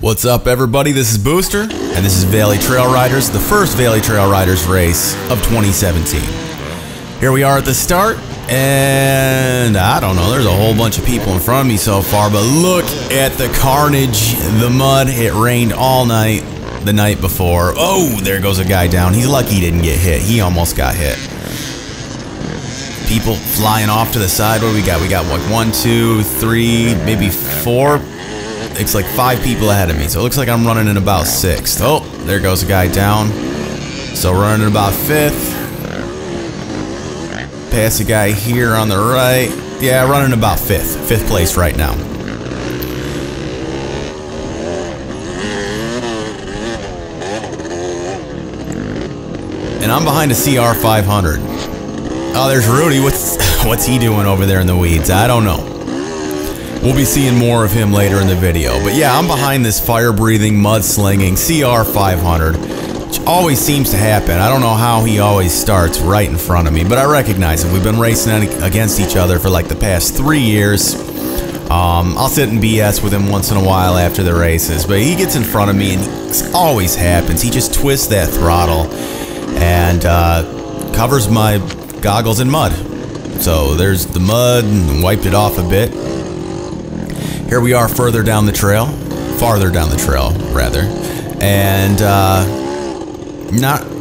What's up, everybody? This is Booster, and this is Valley Trail Riders, the first Valley Trail Riders race of 2017. Here we are at the start, and I don't know, there's a whole bunch of people in front of me so far, but look at the carnage, the mud. It rained all night the night before. Oh, there goes a guy down. He's lucky he didn't get hit. He almost got hit. People flying off to the side. What do we got? We got like 1, 2, 3, maybe 4. It's like 5 people ahead of me, so it looks like I'm running in about 6th. Oh, there goes a guy down. So running in about 5th. Pass a guy here on the right. Yeah, running about 5th. 5th place right now. And I'm behind a CR 500. Oh, there's Rudy. What's he doing over there in the weeds? I don't know. We'll be seeing more of him later in the video. But yeah, I'm behind this fire-breathing, mud-slinging CR 500, which always seems to happen. I don't know how he always starts right in front of me, but I recognize him. We've been racing against each other for like the past 3 years. I'll sit and BS with him once in a while after the races, but he gets in front of me, and it always happens. He just twists that throttle and covers my goggles in mud. So there's the mud, and wiped it off a bit. Here we are farther down the trail, rather, and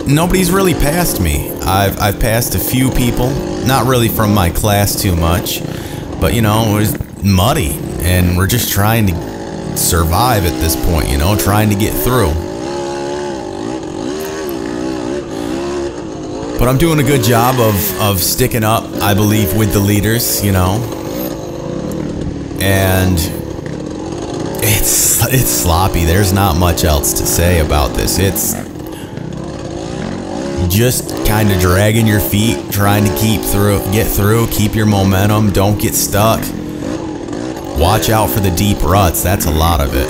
nobody's really passed me. I've passed a few people, not really from my class too much, but you know, it was muddy, and we're just trying to survive at this point, you know, trying to get through. But I'm doing a good job of sticking up, I believe, with the leaders, you know. And it's sloppy. There's not much else to say about this. It's just kind of dragging your feet, trying to get through, keep your momentum, don't get stuck. Watch out for the deep ruts. That's a lot of it.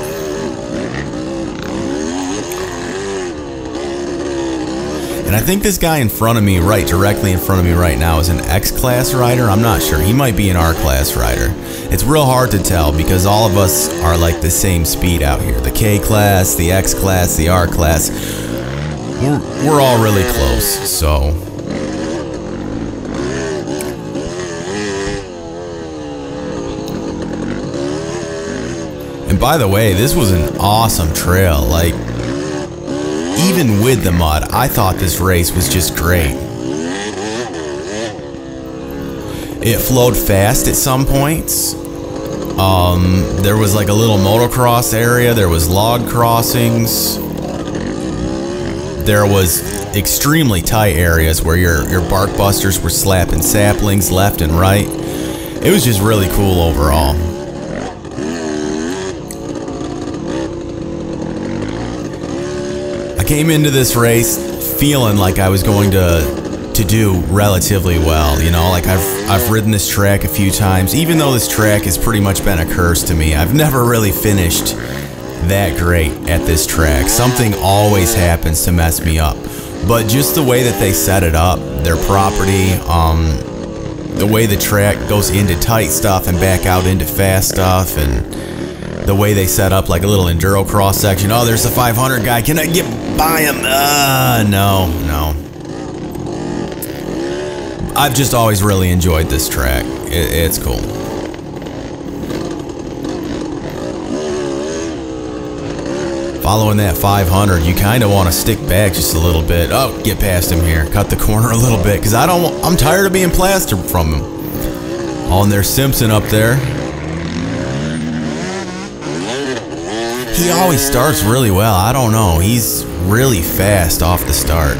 And I think this guy in front of me, directly in front of me right now, is an X-Class rider. I'm not sure. He might be an R-Class rider. It's real hard to tell because all of us are like the same speed out here. The K-Class, the X-Class, the R-Class. We're all really close, so. And by the way, this was an awesome trail. Like, even with the mud, I thought this race was just great. It flowed fast at some points. There was like a little motocross area. There was log crossings. There was extremely tight areas where your bark busters were slapping saplings left and right. It was just really cool overall. I came into this race feeling like I was going to do relatively well, you know, like I've ridden this track a few times. Even though this track has pretty much been a curse to me, I've never really finished that great at this track. Something always happens to mess me up. But just the way that they set it up, their property, the way the track goes into tight stuff and back out into fast stuff, and the way they set up like a little enduro cross section. Oh, there's the 500 guy. Can I get by him? No. I've just always really enjoyed this track. It's cool. Following that 500, you kind of want to stick back just a little bit. Oh, get past him here. Cut the corner a little bit because I'm tired of being plastered from him. Oh, and there's Simpson up there. He always starts really well. I don't know. He's really fast off the start.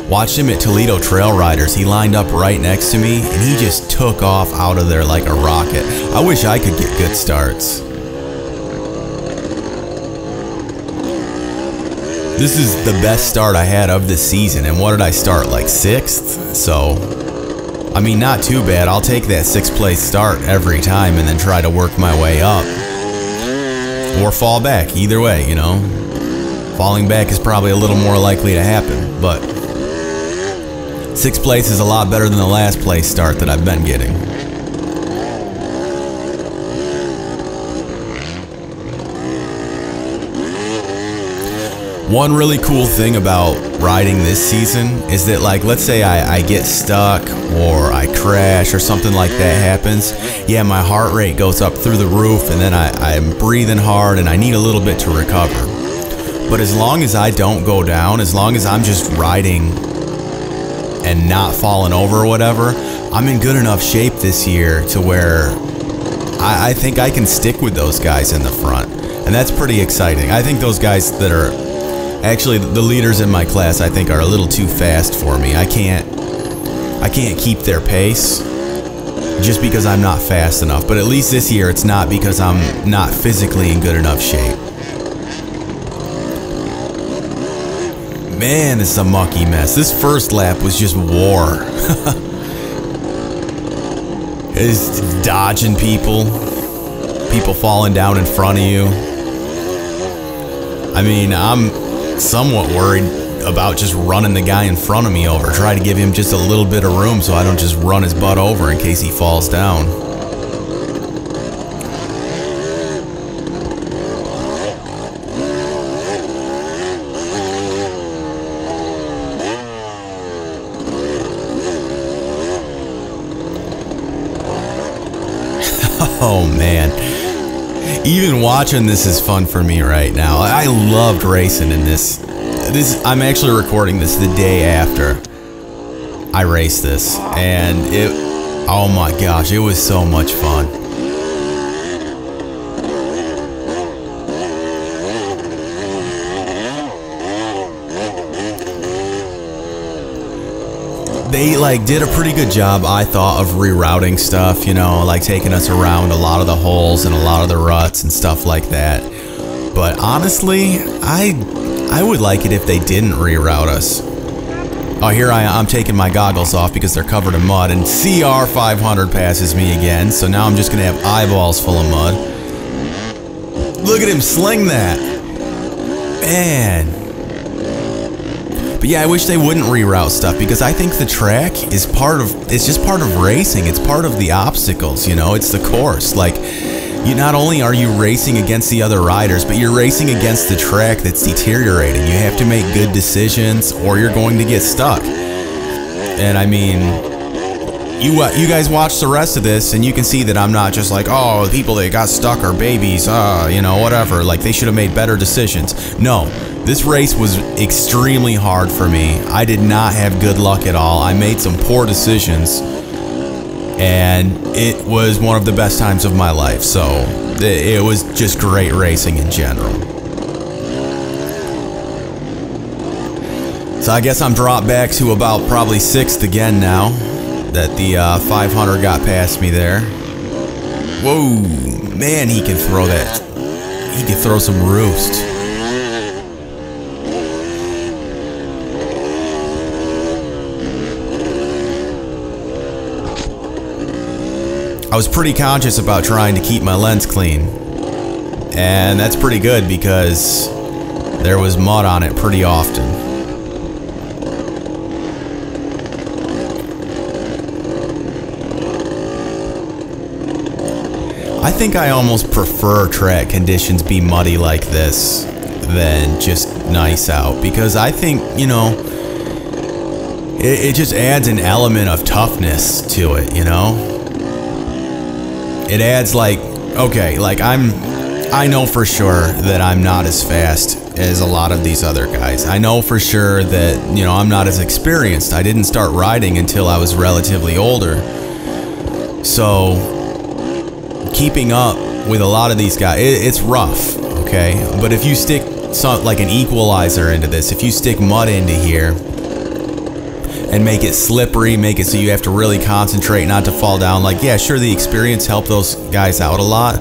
Watched him at Toledo Trail Riders. He lined up right next to me, and he just took off out of there like a rocket. I wish I could get good starts. This is the best start I had of this season, and what did I start, like 6th? So, I mean, not too bad. I'll take that 6th place start every time and then try to work my way up. Or fall back, either way, you know. Falling back is probably a little more likely to happen, but 6th place is a lot better than the last place start that I've been getting. One really cool thing about riding this season is that, like, let's say I get stuck or I crash or something like that happens. Yeah, my heart rate goes up through the roof, and then I'm breathing hard and I need a little bit to recover. But as long as I don't go down, as long as I'm just riding and not falling over or whatever, I'm in good enough shape this year to where I think I can stick with those guys in the front. And that's pretty exciting. I think those guys that are actually the leaders in my class, I think, are a little too fast for me. I can't keep their pace just because I'm not fast enough. But at least this year it's not because I'm not physically in good enough shape. Man, this is a mucky mess. This first lap was just war. It's dodging people falling down in front of you. I mean, I'm somewhat worried about just running the guy in front of me over. Try to give him just a little bit of room so I don't just run his butt over in case he falls down. Oh man. Even watching this is fun for me right now. I loved racing in this. I'm actually recording this the day after I raced this, and oh my gosh, it was so much fun. They did a pretty good job, I thought, of rerouting stuff, you know, like taking us around a lot of the holes and a lot of the ruts and stuff like that. But honestly, I would like it if they didn't reroute us. Oh, here I'm taking my goggles off because they're covered in mud, and CR 500 passes me again, so now I'm just gonna have eyeballs full of mud. Look at him sling that! Man. But yeah, I wish they wouldn't reroute stuff, because I think the track is it's just part of racing. It's part of the obstacles, you know, it's the course. Like, not only are you racing against the other riders, but you're racing against the track that's deteriorating. You have to make good decisions or you're going to get stuck. And I mean, you guys watch the rest of this and you can see that I'm not just like, oh, the people that got stuck are babies, you know, whatever. Like, they should have made better decisions. No. This race was extremely hard for me. I did not have good luck at all. I made some poor decisions, and it was one of the best times of my life. So it was just great racing in general. So I guess I'm dropped back to about probably 6th again now that the 500 got past me there. Whoa, man, he can throw that. He can throw some roost. I was pretty conscious about trying to keep my lens clean, and that's pretty good because there was mud on it pretty often. I think I almost prefer track conditions be muddy like this than just nice out, because I think, you know, it just adds an element of toughness to it, you know? It adds okay, I know for sure that I'm not as fast as a lot of these other guys. I know for sure that, you know, I'm not as experienced. I didn't start riding until I was relatively older. So, keeping up with a lot of these guys, it's rough, okay? But if you stick like an equalizer into this, if you stick mud into here, and make it slippery, make it so you have to really concentrate not to fall down. Like, yeah, sure, the experience helped those guys out a lot,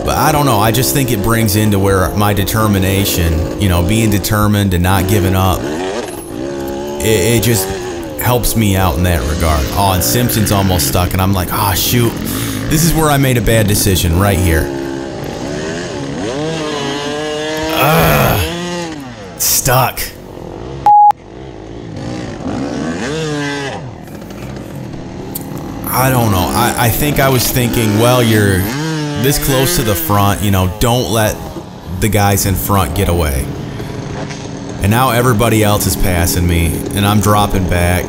But I don't know, I just think it brings into where my determination, you know, being determined and not giving up, it just helps me out in that regard. Oh, and Simpson's almost stuck, and I'm like, oh shoot, this is where I made a bad decision, right here. Stuck. I don't know, I think I was thinking, well, you're this close to the front, you know, don't let the guys in front get away. And now everybody else is passing me, and I'm dropping back.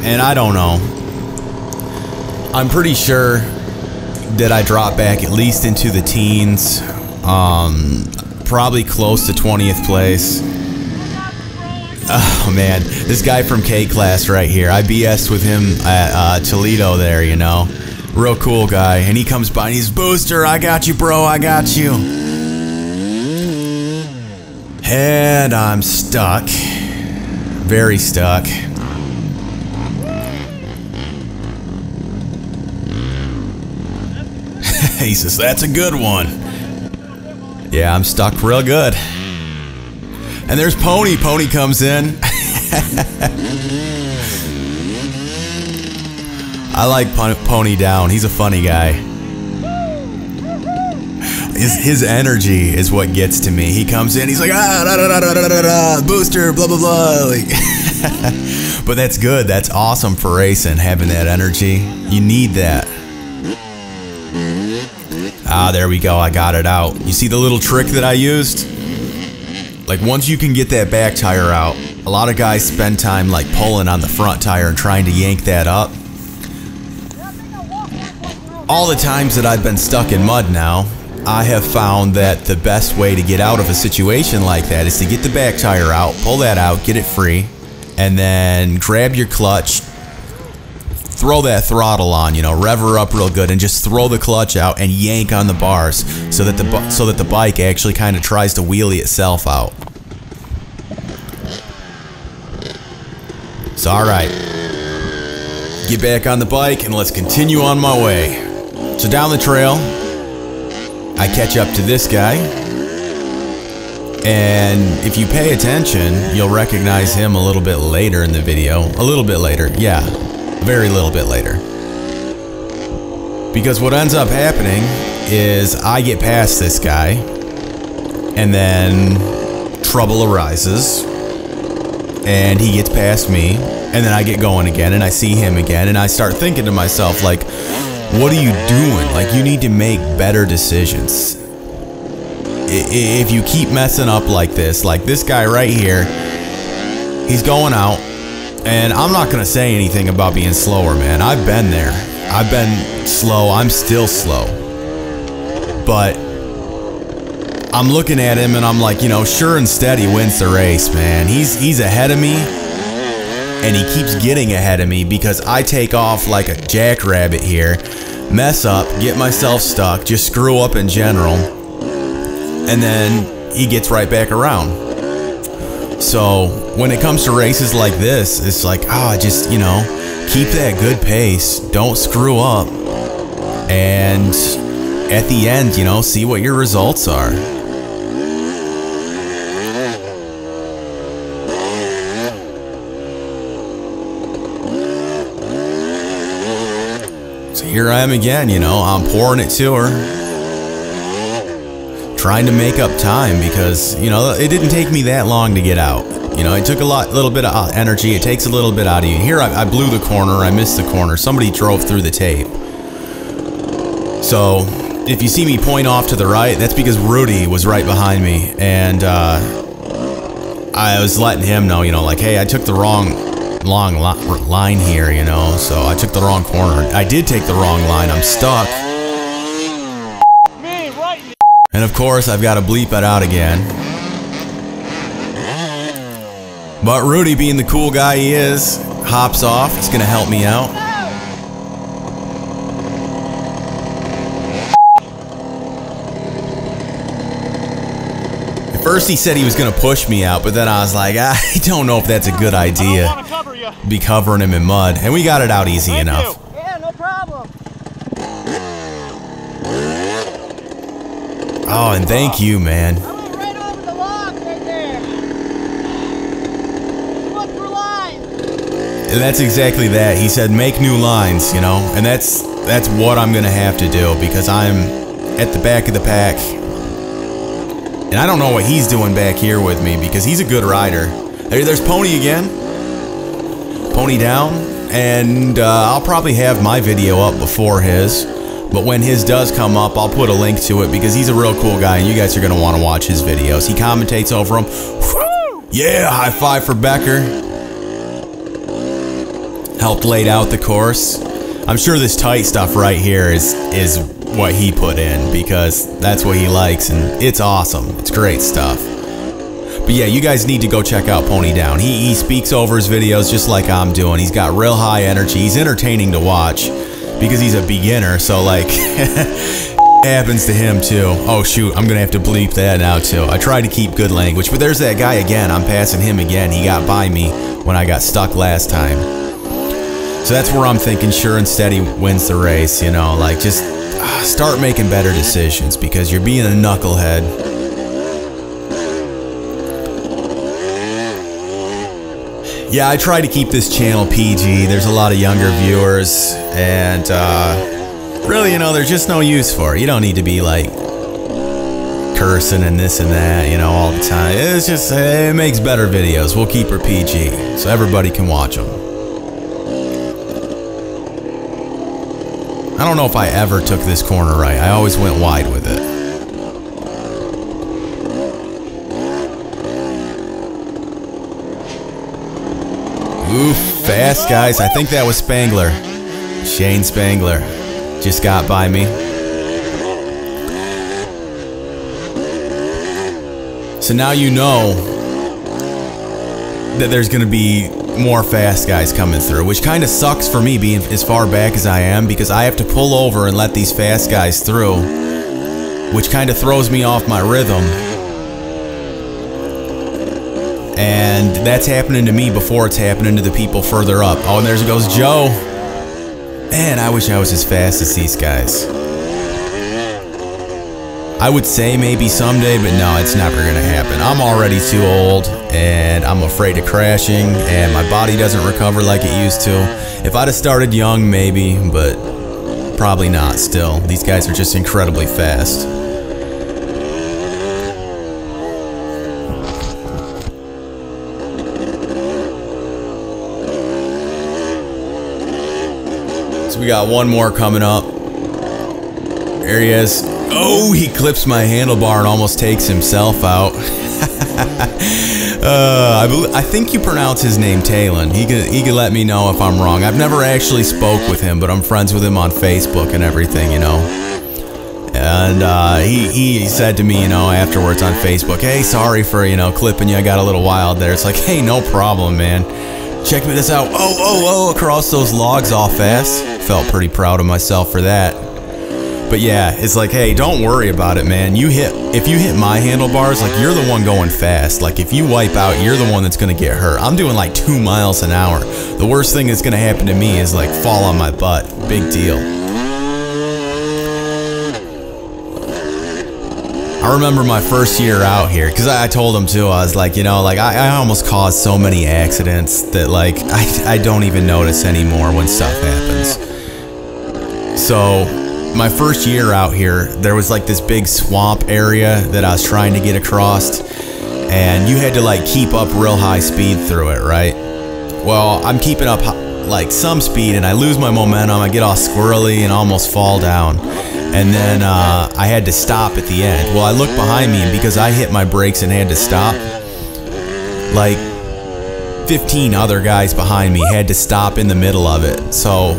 And I don't know. I'm pretty sure that I dropped back at least into the teens. Probably close to 20th place. Oh man, this guy from K-Class right here. I BS'd with him at Toledo there, you know. Real cool guy, and he comes by and he's, Booster, I got you, bro, I got you. And I'm stuck. Very stuck. He says, that's a good one. Yeah, I'm stuck real good. And there's Pony. Pony comes in. I like Pony down. He's a funny guy. His energy is what gets to me. He comes in, he's like, ah, da, da, da, da, da, da, da, Booster, blah, blah, blah. Like, but that's good. That's awesome for racing, having that energy. You need that. Ah, there we go. I got it out. You see the little trick that I used? Like, once you can get that back tire out, a lot of guys spend time like pulling on the front tire and trying to yank that up. All the times that I've been stuck in mud now, I have found that the best way to get out of a situation like that is to get the back tire out, pull that out, get it free, and then grab your clutch, throw that throttle on, you know, rev her up real good, and just throw the clutch out and yank on the bars so that the bike actually kind of tries to wheelie itself out. So alright, get back on the bike and let's continue on my way. So down the trail, I catch up to this guy, and if you pay attention, you'll recognize him a little bit later in the video. A little bit later, yeah, a very little bit later. Because what ends up happening is I get past this guy, and then trouble arises, and he gets past me, and then I get going again, and I see him again, and I start thinking to myself, like, what are you doing? Like, you need to make better decisions. If you keep messing up like this guy right here, he's going out, and I'm not gonna say anything about being slower, man. I've been there. I've been slow. I'm still slow. But I'm looking at him and I'm like, you know, sure and steady wins the race, man. He's ahead of me. And he keeps getting ahead of me because I take off like a jackrabbit here, mess up, get myself stuck, just screw up in general, and then he gets right back around. So when it comes to races like this, it's like, just, you know, keep that good pace, don't screw up, and at the end, you know, see what your results are. Here I am again, you know, I'm pouring it to her, trying to make up time because, you know, it didn't take me that long to get out. You know, it took a little bit of energy. It takes a little bit out of you. Here I blew the corner. I missed the corner. Somebody drove through the tape. So if you see me point off to the right, that's because Rudy was right behind me, and I was letting him know, you know, like, hey, I took the wrong line here, you know, so I took the wrong corner. I did take the wrong line. I'm stuck. And of course, I've got to bleep it out again. But Rudy, being the cool guy he is, hops off. He's going to help me out. At first he said he was going to push me out, but then I was like, I don't know if that's a good idea. Be covering him in mud, and we got it out easy enough. Yeah, no problem. Oh, and thank you, man. I went right over the logs right there. Look for lines. And that's exactly that. He said make new lines, you know, and that's what I'm gonna have to do because I'm at the back of the pack. And I don't know what he's doing back here with me because he's a good rider. There's Pony again. Pony down. And I'll probably have my video up before his. But when his does come up, I'll put a link to it because he's a real cool guy and you guys are going to want to watch his videos. He commentates over them. Yeah, high five for Becker. Helped laid out the course. I'm sure this tight stuff right here is what he put in because that's what he likes and it's awesome. It's great stuff. But yeah, you guys need to go check out Pony Down. He speaks over his videos just like I'm doing. He's got real high energy. He's entertaining to watch because he's a beginner. So like, happens to him too. Oh shoot, I'm gonna have to bleep that now too. I try to keep good language, but there's that guy again. I'm passing him again. He got by me when I got stuck last time. So that's where I'm thinking sure and steady wins the race, you know, like just start making better decisions because you're being a knucklehead. Yeah, I try to keep this channel PG. There's a lot of younger viewers and really, you know, there's just no use for it. You don't need to be like cursing and this and that, you know, all the time. It's just, it makes better videos. We'll keep her PG so everybody can watch them. I don't know if I ever took this corner right. I always went wide with it. Ooh, fast guys. I think that was Spangler. Shane Spangler just got by me. So now you know that there's going to be more fast guys coming through, which kind of sucks for me being as far back as I am because I have to pull over and let these fast guys through, which kind of throws me off my rhythm. And that's happening to me before it's happening to the people further up. Oh, and there goes Joe. Man, I wish I was as fast as these guys. I would say maybe someday, but no, it's never gonna happen. I'm already too old, and I'm afraid of crashing, and my body doesn't recover like it used to. If I'd have started young, maybe, but probably not still. These guys are just incredibly fast. So we got one more coming up. There he is. Oh, he clips my handlebar and almost takes himself out. I think you pronounce his name Talon. He could let me know if I'm wrong. I've never actually spoke with him, but I'm friends with him on Facebook and everything, you know. And he said to me, you know, afterwards on Facebook, hey, sorry for, you know, clipping you. I got a little wild there. It's like, hey, no problem, man. Check this out. Oh, across those logs all fast. Felt pretty proud of myself for that. But yeah, it's like, hey, don't worry about it, man. If you hit my handlebars, like, you're the one going fast. Like, if you wipe out, you're the one that's gonna get hurt. I'm doing like 2 miles an hour. The worst thing that's gonna happen to me is like fall on my butt. Big deal. I remember my first year out here, because I told him too, I was like, you know, like I almost caused so many accidents that like I don't even notice anymore when stuff happens. So my first year out here, there was like this big swamp area that I was trying to get across, and you had to like keep up real high speed through it, right? Well, I'm keeping up like some speed and I lose my momentum, I get all squirrely and almost fall down. And then I had to stop at the end. Well, I looked behind me, and because I hit my brakes and had to stop, like 15 other guys behind me had to stop in the middle of it. So,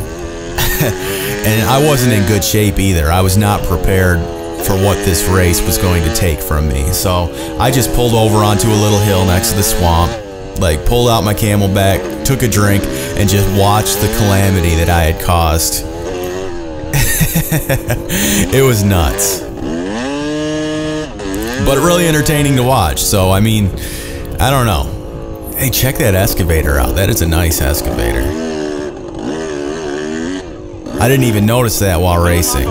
and I wasn't in good shape either. I was not prepared for what this race was going to take from me. So I just pulled over onto a little hill next to the swamp, like pulled out my Camelback, took a drink, and just watched the calamity that I had caused. It was nuts, but really entertaining to watch. So I mean, I don't know. Hey, check that excavator out. That is a nice excavator. I didn't even notice that while racing.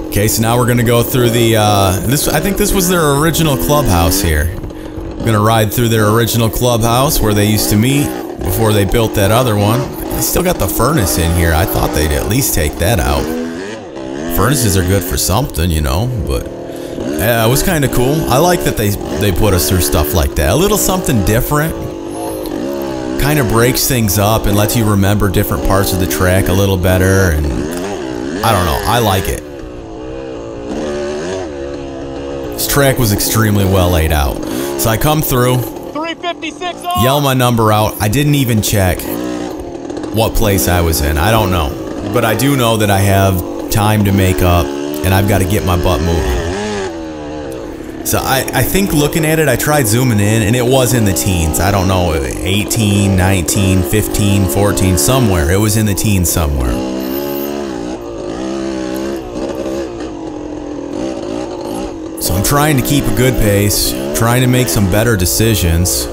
Okay, Okay, so now we're gonna go through the, I think this was their original clubhouse here. We're gonna ride through their original clubhouse where they used to meet before they built that other one. They still got the furnace in here. I thought they'd at least take that out. Furnaces are good for something, you know, but yeah, it was kind of cool. I like that they put us through stuff like that. A little something different. Kind of breaks things up and lets you remember different parts of the track a little better, and I don't know, I like it. This track was extremely well laid out. So I come through, 356 off. Yell my number out. I didn't even check what place I was in. I don't know. But I do know that I have time to make up, and I've got to get my butt moving. So I think looking at it, I tried zooming in, and it was in the teens. I don't know, 18, 19, 15, 14, somewhere. It was in the teens somewhere. So I'm trying to keep a good pace, trying to make some better decisions.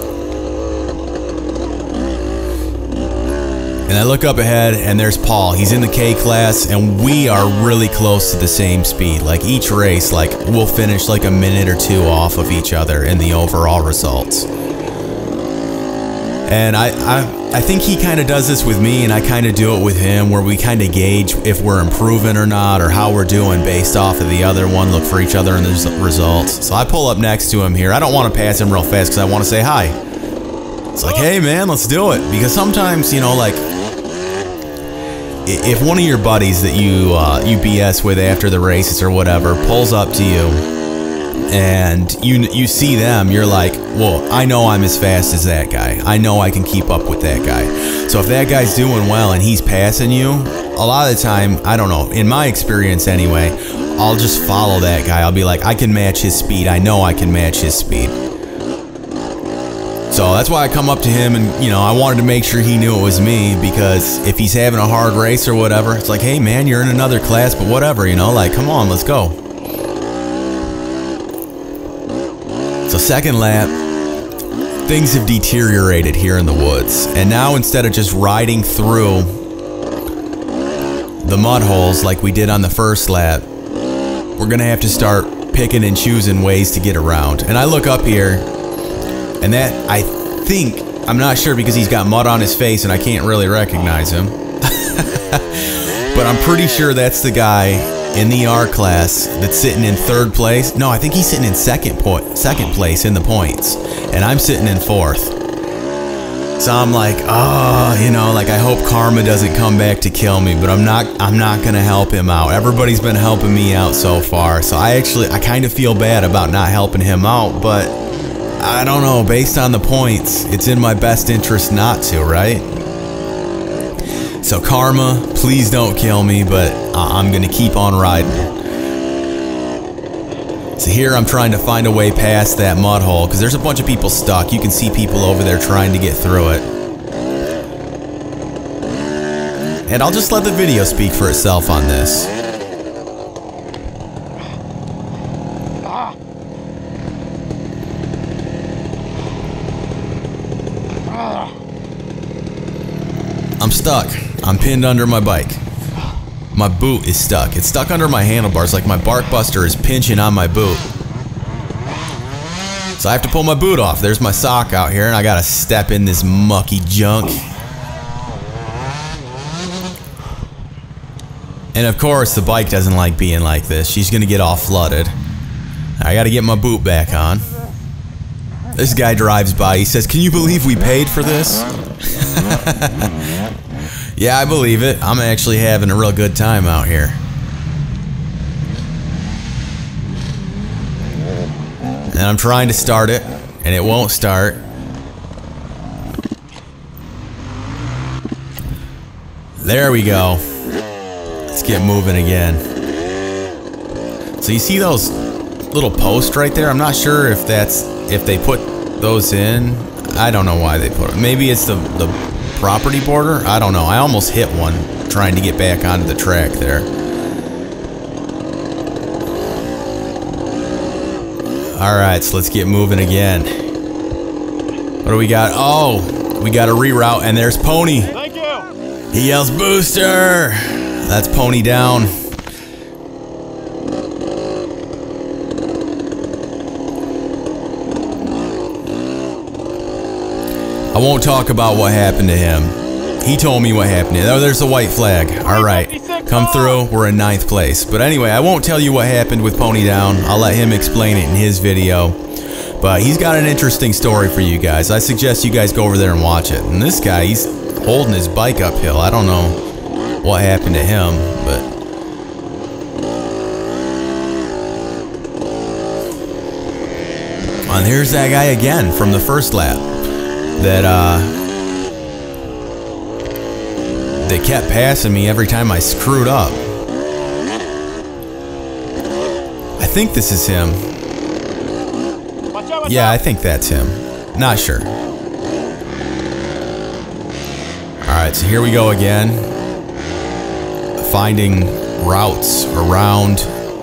And I look up ahead, and there's Paul. He's in the K class, and we are really close to the same speed. Like each race, like we'll finish like a minute or two off of each other in the overall results. And I think he kind of does this with me, and I kind of do it with him, where we kind of gauge if we're improving or not, or how we're doing based off of the other one, look for each other in the results. So I pull up next to him here. I don't want to pass him real fast because I want to say hi. It's like, hey man, let's do it. Because sometimes, you know, like, if one of your buddies that you BS with after the races or whatever pulls up to you and you see them, you're like, well, I know I'm as fast as that guy. I know I can keep up with that guy. So if that guy's doing well and he's passing you, a lot of the time, I don't know, in my experience anyway, I'll just follow that guy. I'll be like, I can match his speed. I know I can match his speed. So that's why I come up to him, and you know, I wanted to make sure he knew it was me, because if he's having a hard race or whatever, it's like, hey man, you're in another class, but whatever, you know, like, come on, let's go. So second lap, things have deteriorated here in the woods, and now instead of just riding through the mud holes like we did on the first lap, we're gonna have to start picking and choosing ways to get around. And I look up here, and that, I think, I'm not sure because he's got mud on his face and I can't really recognize him. But I'm pretty sure that's the guy in the R class that's sitting in third place. No, I think he's sitting in second place in the points. And I'm sitting in fourth. So I'm like, oh, you know, like I hope karma doesn't come back to kill me, but I'm not gonna help him out. Everybody's been helping me out so far. So I kind of feel bad about not helping him out, but I don't know, based on the points, it's in my best interest not to, right? So karma, please don't kill me, but I'm gonna keep on riding. So here I'm trying to find a way past that mud hole, because there's a bunch of people stuck. You can see people over there trying to get through it. And I'll just let the video speak for itself on this. I'm stuck. I'm pinned under my bike. My boot is stuck. It's stuck under my handlebars, like my bark buster is pinching on my boot. So I have to pull my boot off. There's my sock out here, and I gotta step in this mucky junk. And of course, the bike doesn't like being like this. She's gonna get all flooded. I gotta get my boot back on. This guy drives by. He says, "Can you believe we paid for this?" Yeah, I believe it. I'm actually having a real good time out here. And I'm trying to start it, and it won't start. There we go. Let's get moving again. So you see those little posts right there? I'm not sure if they put those in. I don't know why they put it. Maybe it's the property border? I don't know. I almost hit one trying to get back onto the track there. Alright, so let's get moving again. What do we got? Oh, we got a reroute, and there's Pony. Thank you. He yells, "Booster!" That's Pony down. I won't talk about what happened to him. He told me what happened to him. Oh, there's a white flag. All right. Come through. We're in 9th place. But anyway, I won't tell you what happened with Pony Down. I'll let him explain it in his video. But he's got an interesting story for you guys. I suggest you guys go over there and watch it. And this guy, he's holding his bike uphill. I don't know what happened to him, but... And here's that guy again from the first lap. That kept passing me every time I screwed up. I think this is him. Yeah, I think that's him. Not sure. Alright, so here we go again. Finding routes around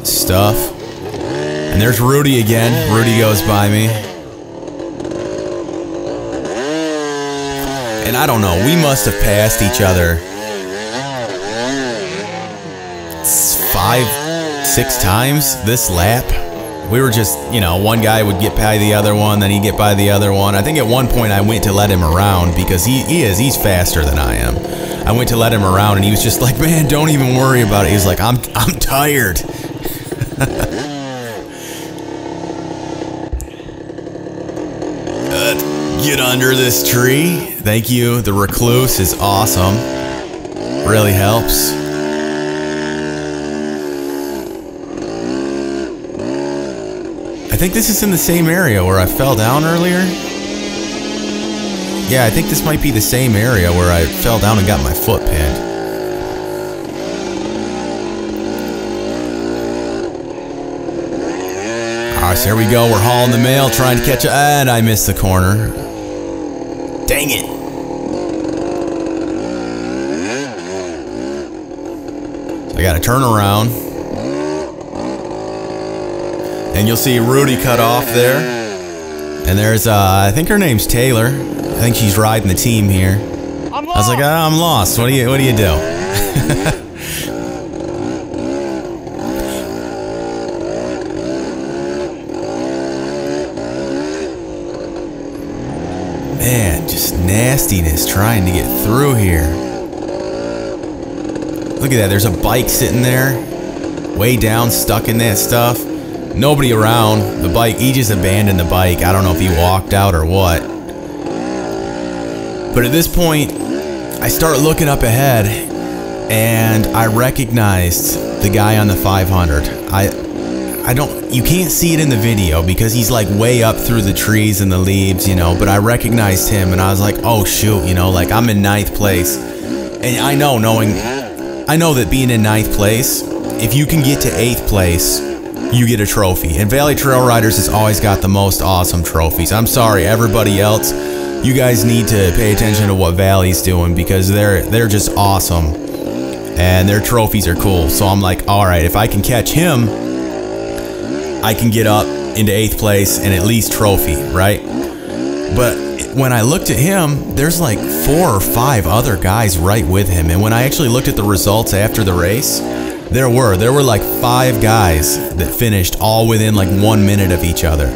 stuff. And there's Rudy again. Rudy goes by me. And I don't know, we must have passed each other 5, 6 times this lap. We were just, you know, one guy would get by the other one, then he'd get by the other one. I think at one point I went to let him around because he's faster than I am. I went to let him around and he was just like, man, don't even worry about it. He's like, I'm tired. Get under this tree. Thank you. The Rekluse is awesome. Really helps. I think this is in the same area where I fell down earlier. Yeah, I think this might be the same area where I fell down and got my foot pinned. Alright, so here we go. We're hauling the mail, trying to catch it. And I missed the corner. Dang it. So I gotta turn around. And you'll see Rudy cut off there. And there's, I think her name's Taylor. I think she's riding the team here. I was like, I'm lost. What do you do? Man, just nastiness trying to get through here. Look at that. There's a bike sitting there. Way down, stuck in that stuff. Nobody around. The bike, he just abandoned the bike. I don't know if he walked out or what. But at this point, I start looking up ahead, and I recognized the guy on the 500. You can't see it in the video because he's like way up through the trees and the leaves, you know, but I recognized him and I was like, oh shoot, you know, like I'm in 9th place. And I know that being in 9th place, if you can get to 8th place, you get a trophy. And Valley Trail Riders has always got the most awesome trophies. I'm sorry, everybody else, you guys need to pay attention to what Valley's doing because they're just awesome. And their trophies are cool. So I'm like, alright, if I can catch him, I can get up into 8th place and at least trophy, right? But when I looked at him, there's like 4 or 5 other guys right with him. And when I actually looked at the results after the race, there were like 5 guys that finished all within like 1 minute of each other.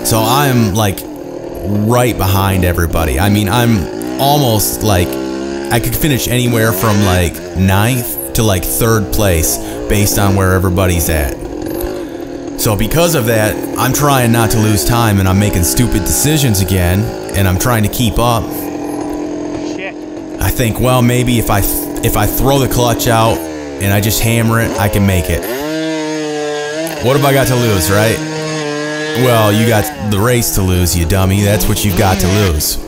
So I'm like right behind everybody. I mean, I'm almost like, I could finish anywhere from like 9th to like 3rd place based on where everybody's at. So because of that, I'm trying not to lose time and I'm making stupid decisions again and I'm trying to keep up. Shit. I think, well, maybe if I throw the clutch out and I just hammer it, I can make it. What have I got to lose, right? Well, you got the race to lose, you dummy. That's what you've got to lose.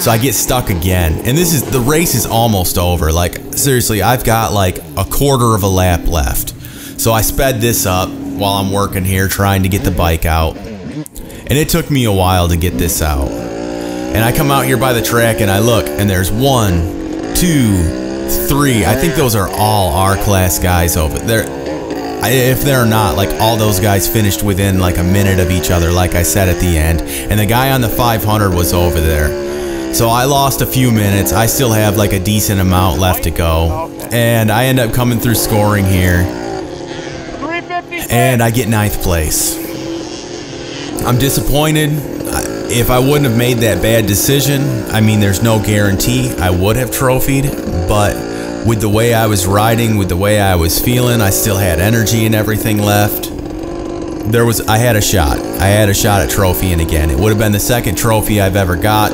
So I get stuck again. And the race is almost over. Like, seriously, I've got like a quarter of a lap left. So I sped this up while I'm working here trying to get the bike out. And it took me a while to get this out. And I come out here by the track and I look and there's 1, 2, 3. I think those are all R-class guys over there. If they're not, like all those guys finished within like a minute of each other, like I said at the end. And the guy on the 500 was over there. So I lost a few minutes. I still have like a decent amount left to go. And I end up coming through scoring here. And I get 9th place. I'm disappointed. if I wouldn't have made that bad decision, I mean, there's no guarantee I would have trophied, but with the way I was riding, with the way I was feeling, I still had energy and everything left. I had a shot. I had a shot at trophying again. It would have been the second trophy I've ever got,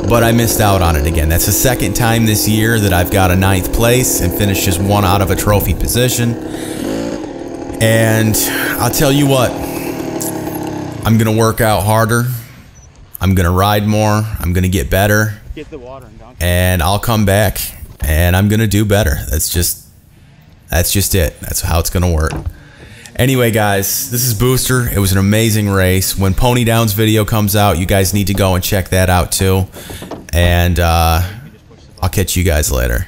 but I missed out on it again. That's the second time this year that I've got a 9th place and finished just one out of a trophy position. And I'll tell you what, I'm gonna work out harder. I'm gonna ride more. I'm gonna get better. Get the water and dunk. And I'll come back and I'm gonna do better. That's just it. That's how it's gonna work. Anyway, guys, this is Booster. It was an amazing race. When Pony Down's video comes out, you guys need to go and check that out too. And I'll catch you guys later.